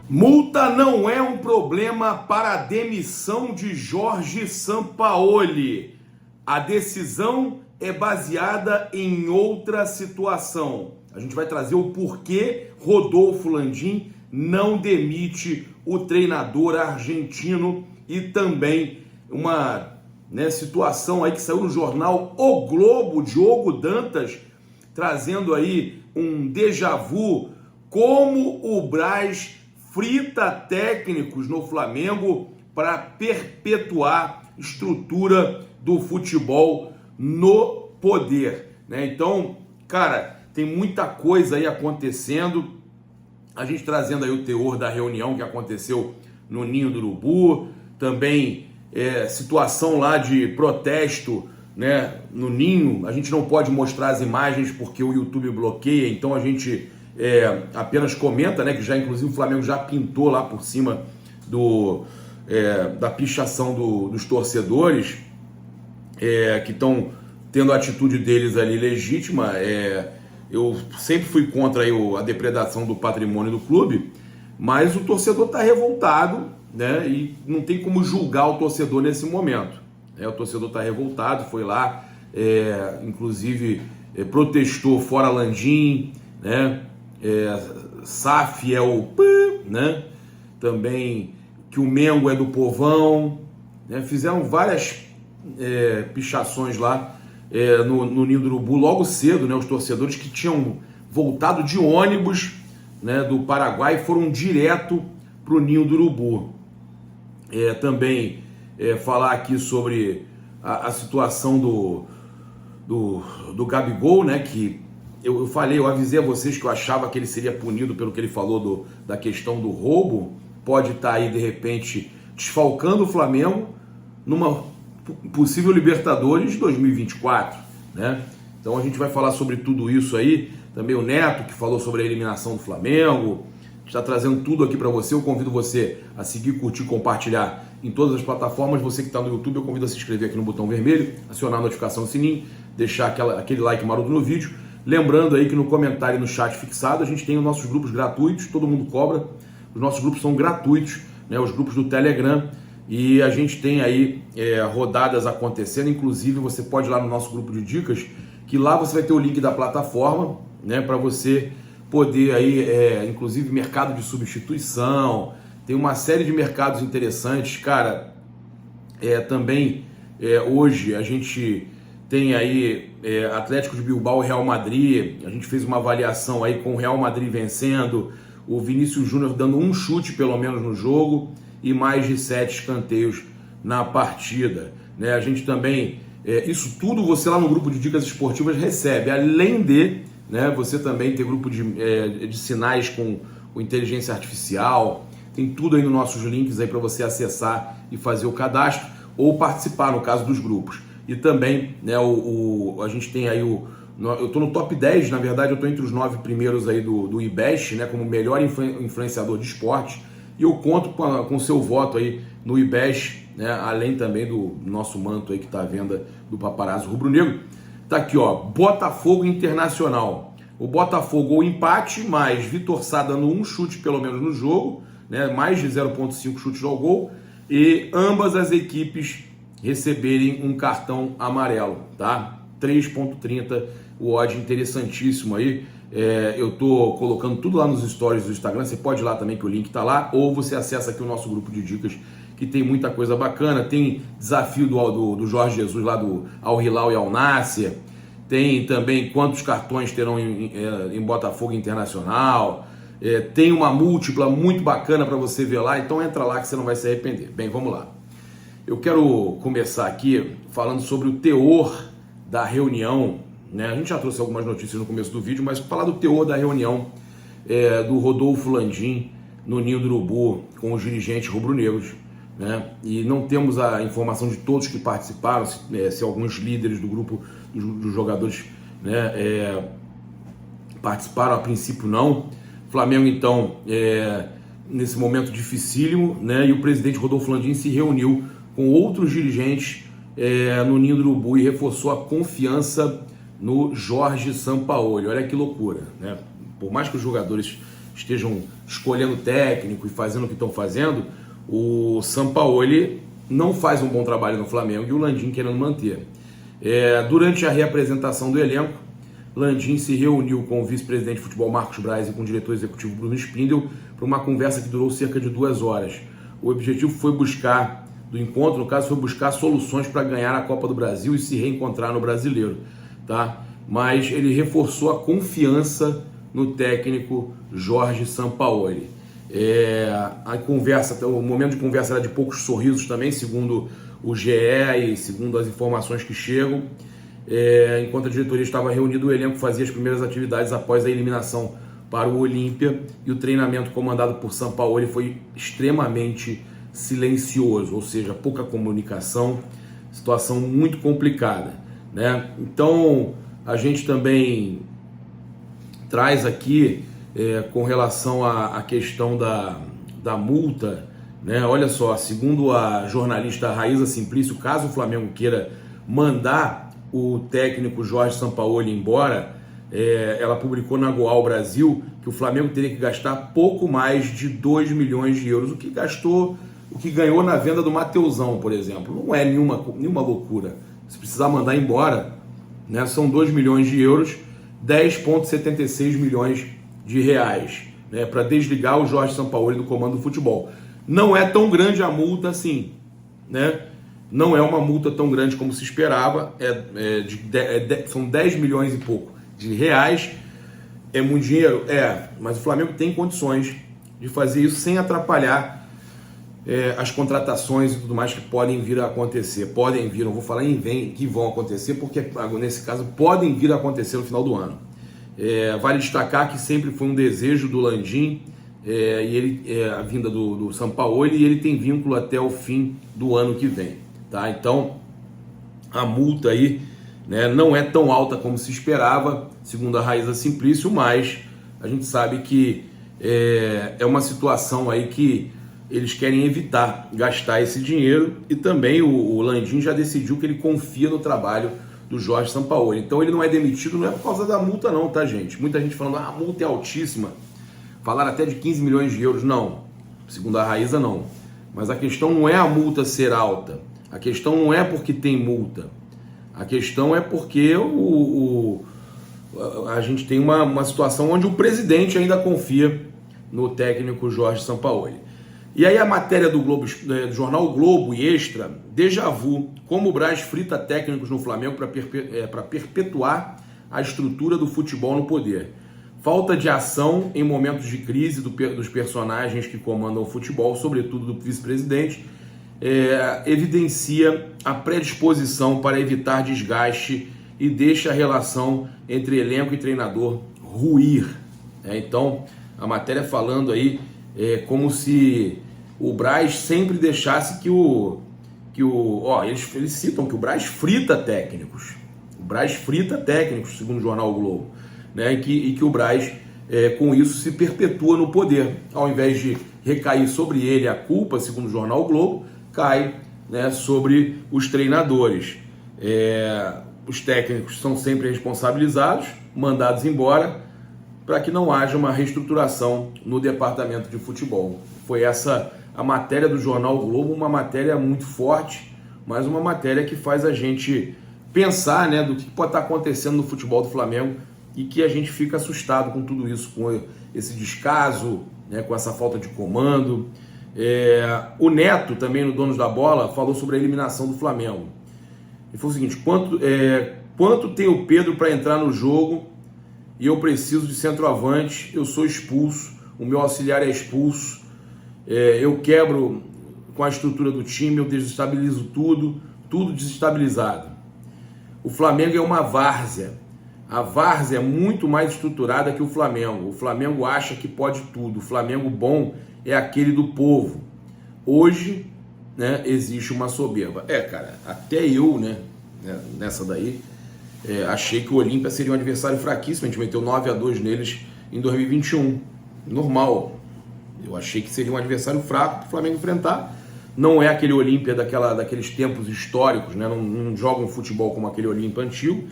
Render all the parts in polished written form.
Multa não é um problema para a demissão de Jorge Sampaoli. A decisão é baseada em outra situação. A gente vai trazer o porquê Rodolfo Landim não demite o treinador argentino e também uma situação aí que saiu no jornal O Globo, Diogo Dantas, trazendo aí um déjà vu, como o Braz frita técnicos no Flamengo para perpetuar estrutura do futebol no poder, né? Então, cara, tem muita coisa aí acontecendo. A gente trazendo aí o teor da reunião que aconteceu no Ninho do Urubu, também situação lá de protesto, né, no Ninho. A gente não pode mostrar as imagens porque o YouTube bloqueia, então a gente apenas comenta, né, que já inclusive o Flamengo já pintou lá por cima da pichação dos torcedores, que estão tendo a atitude deles ali legítima. Eu sempre fui contra aí a depredação do patrimônio do clube, mas o torcedor está revoltado, né, e não tem como julgar o torcedor nesse momento. O torcedor está revoltado, foi lá, inclusive protestou fora Landim, né? SAF é o P, né? Também que o Mengo é do povão, né? Fizeram várias pichações lá no Ninho do Urubu logo cedo, né? Os torcedores que tinham voltado de ônibus, né, do Paraguai foram direto para o Ninho do Urubu. Também falar aqui sobre a situação do Gabigol, né, que eu avisei a vocês que eu achava que ele seria punido pelo que ele falou da questão do roubo. Pode estar aí, de repente, desfalcando o Flamengo numa possível Libertadores de 2024, né? Então a gente vai falar sobre tudo isso aí. Também o Neto, que falou sobre a eliminação do Flamengo, está trazendo tudo aqui para você. Eu convido você a seguir, curtir, compartilhar em todas as plataformas. Você que está no YouTube, eu convido a se inscrever aqui no botão vermelho, acionar a notificação do sininho, deixar aquele like maroto no vídeo. Lembrando aí que no comentário e no chat fixado a gente tem os nossos grupos gratuitos, todo mundo cobra. Os nossos grupos são gratuitos, né? Os grupos do Telegram. E a gente tem aí rodadas acontecendo. Inclusive você pode ir lá no nosso grupo de dicas, que lá você vai ter o link da plataforma, né, para você poder aí, inclusive mercado de substituição, tem uma série de mercados interessantes, cara. Também hoje a gente tem aí Atlético de Bilbao e Real Madrid. A gente fez uma avaliação aí com o Real Madrid vencendo, o Vinícius Júnior dando um chute pelo menos no jogo e mais de 7 escanteios na partida, né? A gente também, isso tudo você lá no grupo de dicas esportivas recebe, além de, né, você também ter grupo de sinais com inteligência artificial. Tem tudo aí nos nossos links aí para você acessar e fazer o cadastro ou participar, no caso dos grupos. E também, né, a gente tem aí eu estou no top 10, na verdade eu estou entre os 9 primeiros aí do IBEST, né, como melhor influenciador de esporte, e eu conto com o seu voto aí no IBEST, né, além também do nosso manto aí que está à venda do Paparazzo Rubro-Negro. Tá aqui, ó, Botafogo Internacional. O Botafogo ou empate, mais Vitor Sá dando um chute pelo menos no jogo, né, mais de 0,5 chutes ao gol, e ambas as equipes receberem um cartão amarelo, tá? 3,30 o odd, interessantíssimo aí. Eu tô colocando tudo lá nos stories do Instagram, você pode ir lá também que o link tá lá, ou você acessa aqui o nosso grupo de dicas, que tem muita coisa bacana. Tem desafio do Jorge Jesus lá do Al Hilal e Al Nassr, tem também quantos cartões terão em Botafogo Internacional, tem uma múltipla muito bacana para você ver lá, então entra lá que você não vai se arrepender. Bem, vamos lá. Eu quero começar aqui falando sobre o teor da reunião, né? A gente já trouxe algumas notícias no começo do vídeo, mas falar do teor da reunião do Rodolfo Landim no Ninho do Urubu com os dirigentes rubro-negros, né? E não temos a informação de todos que participaram, se alguns líderes do grupo dos jogadores, né, participaram. A princípio não. Flamengo então nesse momento dificílimo, né? E o presidente Rodolfo Landim se reuniu com outros dirigentes no Ninho do Urubu e reforçou a confiança no Jorge Sampaoli. Olha que loucura, né? Por mais que os jogadores estejam escolhendo técnico e fazendo o que estão fazendo, o Sampaoli não faz um bom trabalho no Flamengo e o Landim querendo manter. Durante a reapresentação do elenco, Landim se reuniu com o vice-presidente de futebol Marcos Braz e com o diretor executivo Bruno Spindel para uma conversa que durou cerca de 2 horas. O objetivo do encontro, no caso, foi buscar soluções para ganhar a Copa do Brasil e se reencontrar no Brasileiro, tá? Mas ele reforçou a confiança no técnico Jorge Sampaoli. O momento de conversa era de poucos sorrisos também, segundo o GE e segundo as informações que chegam. Enquanto a diretoria estava reunida, o elenco fazia as primeiras atividades após a eliminação para o Olímpia, e o treinamento comandado por Sampaoli foi extremamente silencioso, ou seja, pouca comunicação, situação muito complicada, né? Então a gente também traz aqui com relação à questão da multa, né? Olha só, segundo a jornalista Raíza Simplício, caso o Flamengo queira mandar o técnico Jorge Sampaoli embora, ela publicou na Goal Brasil que o Flamengo teria que gastar pouco mais de 2 milhões de euros, o que ganhou na venda do Mateusão, por exemplo. Não é nenhuma loucura. Se precisar mandar embora, né, são 2 milhões de euros, 10,76 milhões de reais, né, para desligar o Jorge Sampaoli do comando do futebol. Não é tão grande a multa assim, né? Não é uma multa tão grande como se esperava, são 10 milhões e pouco de reais. É muito dinheiro? Mas o Flamengo tem condições de fazer isso sem atrapalhar as contratações e tudo mais que podem vir a acontecer. Não vou falar em que vão acontecer, porque nesse caso podem vir a acontecer no final do ano. Vale destacar que sempre foi um desejo do Landim a vinda do Sampaoli, e ele tem vínculo até o fim do ano que vem. Tá? Então, a multa aí, né, não é tão alta como se esperava, segundo a Raíza Simplício, mas a gente sabe que é uma situação aí que eles querem evitar gastar esse dinheiro, e também o Landim já decidiu que ele confia no trabalho do Jorge Sampaoli. Então ele não é demitido, não é por causa da multa não, tá, gente? Muita gente falando, a multa é altíssima, falaram até de 15 milhões de euros. Não, segundo a Raíza, não. Mas a questão não é a multa ser alta, a questão não é porque tem multa, a questão é porque a gente tem uma situação onde o presidente ainda confia no técnico Jorge Sampaoli. E aí a matéria do jornal Globo e Extra, déjà vu, como o Braz frita técnicos no Flamengo para perpetuar a estrutura do futebol no poder. Falta de ação em momentos de crise dos personagens que comandam o futebol, sobretudo do vice-presidente, evidencia a predisposição para evitar desgaste e deixa a relação entre elenco e treinador ruir. Então, a matéria falando aí como se o Braz sempre deixasse eles citam que o Braz frita técnicos. O Braz frita técnicos, segundo o jornal Globo, né? E que o Braz, com isso, se perpetua no poder. Ao invés de recair sobre ele a culpa, segundo o jornal Globo, cai, né, sobre os treinadores. Os técnicos são sempre responsabilizados, mandados embora, para que não haja uma reestruturação no departamento de futebol. Foi essa a matéria do jornal Globo, uma matéria muito forte, mas uma matéria que faz a gente pensar, né, do que pode estar acontecendo no futebol do Flamengo, e que a gente fica assustado com tudo isso, com esse descaso, né, com essa falta de comando. O Neto, também no Donos da Bola, falou sobre a eliminação do Flamengo. Ele falou o seguinte: quanto tem o Pedro para entrar no jogo e eu preciso de centroavante, eu sou expulso, o meu auxiliar é expulso, eu quebro com a estrutura do time, eu desestabilizo tudo desestabilizado. O Flamengo é uma várzea. A várzea é muito mais estruturada que o Flamengo. O Flamengo acha que pode tudo. O Flamengo bom é aquele do povo. Hoje, né, existe uma soberba. Cara, até eu, né, nessa daí, achei que o Olímpia seria um adversário fraquíssimo. A gente meteu 9-2 neles em 2021. Normal. Eu achei que seria um adversário fraco para o Flamengo enfrentar. Não é aquele Olímpia daqueles tempos históricos, né? Não joga um futebol como aquele Olímpia antigo.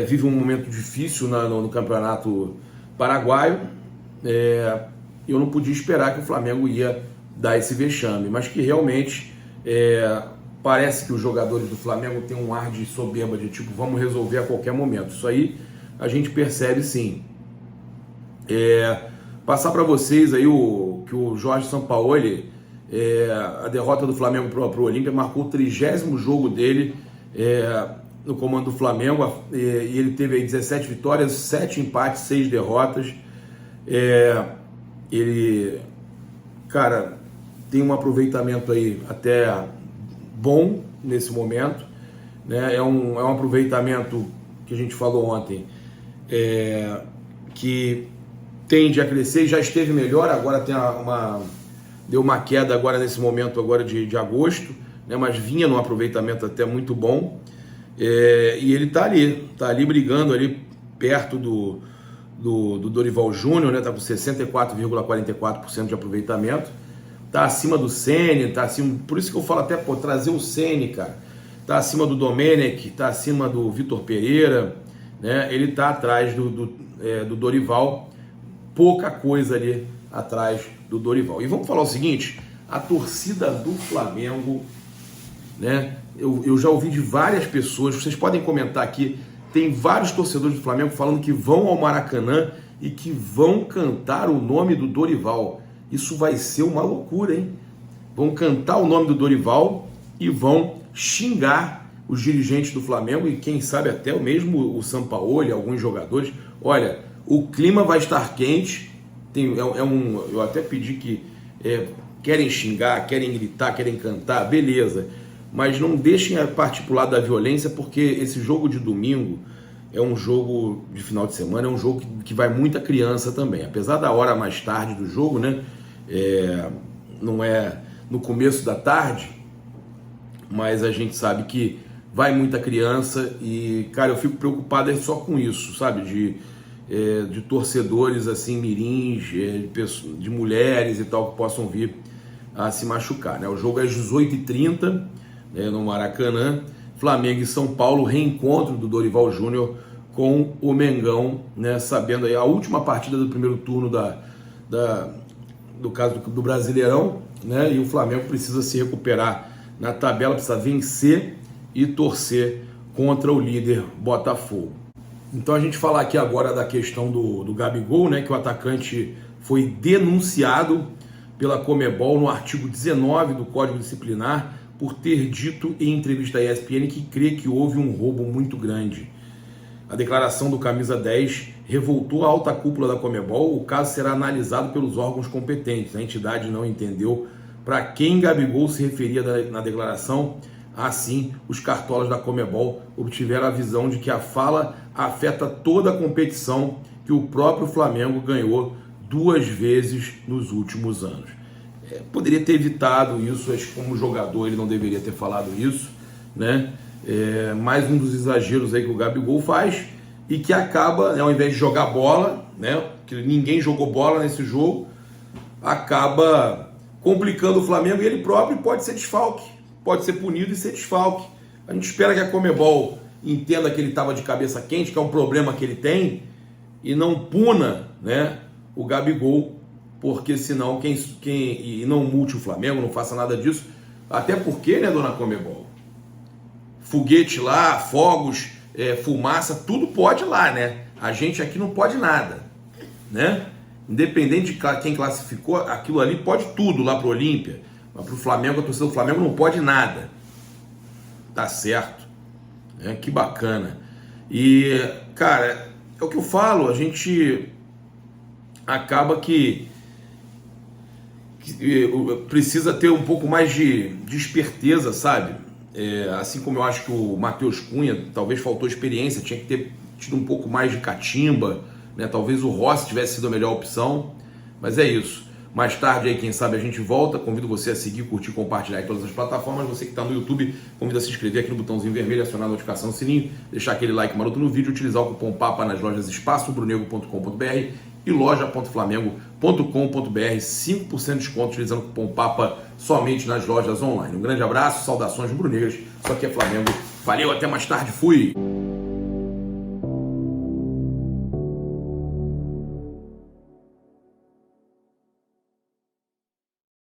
Vive um momento difícil no campeonato paraguaio, eu não podia esperar que o Flamengo ia dar esse vexame, mas que realmente parece que os jogadores do Flamengo têm um ar de soberba, de tipo, vamos resolver a qualquer momento. Isso aí a gente percebe sim. Passar para vocês aí que o Jorge Sampaoli, a derrota do Flamengo para o Olímpia, marcou o 30º jogo dele no comando do Flamengo, e ele teve aí 17 vitórias, 7 empates, 6 derrotas. Ele, cara, tem um aproveitamento aí até bom nesse momento, né? É um aproveitamento que a gente falou ontem, que tende a crescer, já esteve melhor, agora deu uma queda agora nesse momento agora de agosto, né? Mas vinha num aproveitamento até muito bom, e ele tá ali brigando ali perto do Dorival Júnior, né? Tá com 64,44% de aproveitamento, tá acima do Ceni, tá acima, por isso que eu falo até, trazer o Ceni, cara, tá acima do Domenech, tá acima do Vitor Pereira, né? Ele tá atrás do Dorival, pouca coisa ali atrás do Dorival. E vamos falar o seguinte, a torcida do Flamengo, né? Eu já ouvi de várias pessoas, vocês podem comentar aqui, tem vários torcedores do Flamengo falando que vão ao Maracanã e que vão cantar o nome do Dorival. Isso vai ser uma loucura, hein? Vão cantar o nome do Dorival e vão xingar os dirigentes do Flamengo e quem sabe até mesmo o Sampaoli, alguns jogadores. Olha, o clima vai estar quente. Eu até pedi que querem xingar, querem gritar, querem cantar, beleza. Mas não deixem a partir pro lado da violência, porque esse jogo de domingo é um jogo de final de semana, é um jogo que vai muita criança também. Apesar da hora mais tarde do jogo, né? Não é no começo da tarde, mas a gente sabe que vai muita criança e, cara, eu fico preocupado só com isso, sabe? De torcedores assim, mirins, de mulheres e tal, que possam vir a se machucar, né? O jogo é às 18h30, no Maracanã, Flamengo e São Paulo, reencontro do Dorival Júnior com o Mengão, né? Sabendo aí a última partida do primeiro turno do caso do Brasileirão, né? E o Flamengo precisa se recuperar na tabela, precisa vencer e torcer contra o líder Botafogo. Então a gente falar aqui agora da questão do Gabigol, né? Que o atacante foi denunciado pela Conmebol no artigo 19 do Código Disciplinar por ter dito em entrevista à ESPN que crê que houve um roubo muito grande. A declaração do camisa 10 revoltou a alta cúpula da Conmebol. O caso será analisado pelos órgãos competentes. A entidade não entendeu para quem Gabigol se referia na declaração. Assim, os cartolas da Conmebol obtiveram a visão de que a fala afeta toda a competição que o próprio Flamengo ganhou 2 vezes nos últimos anos. Poderia ter evitado isso, acho que como jogador ele não deveria ter falado isso, né? Mais um dos exageros aí que o Gabigol faz e que acaba, né, ao invés de jogar bola, né, que ninguém jogou bola nesse jogo, acaba complicando o Flamengo e ele próprio pode ser desfalque, pode ser punido e ser desfalque. A gente espera que a Conmebol entenda que ele estava de cabeça quente, que é um problema que ele tem, e não puna, né, o Gabigol, porque senão e não multe o Flamengo, não faça nada disso, até porque, né, dona Conmebol, foguete lá, fogos, fumaça, tudo pode lá, né? A gente aqui não pode nada, né? Independente de quem classificou, aquilo ali pode tudo lá pro Olímpia, mas pro Flamengo, a torcida do Flamengo não pode nada. Tá certo, né? Que bacana. E, cara, é o que eu falo, a gente acaba que precisa ter um pouco mais de esperteza, sabe? Assim como eu acho que o Matheus Cunha talvez faltou experiência, tinha que ter tido um pouco mais de catimba, né? Talvez o Rossi tivesse sido a melhor opção, mas é isso. Mais tarde aí, quem sabe, a gente volta. Convido você a seguir, curtir, compartilhar em todas as plataformas. Você que está no YouTube, convido a se inscrever aqui no botãozinho vermelho, acionar a notificação, o sininho, deixar aquele like maroto no vídeo, utilizar o cupom PAPA nas lojas espaçobrunego.com.br e loja.flamengo.com.br, 5% de desconto utilizando o cupom PAPA somente nas lojas online. Um grande abraço, saudações rubro-negras, isso aqui é Flamengo. Valeu, até mais tarde, fui!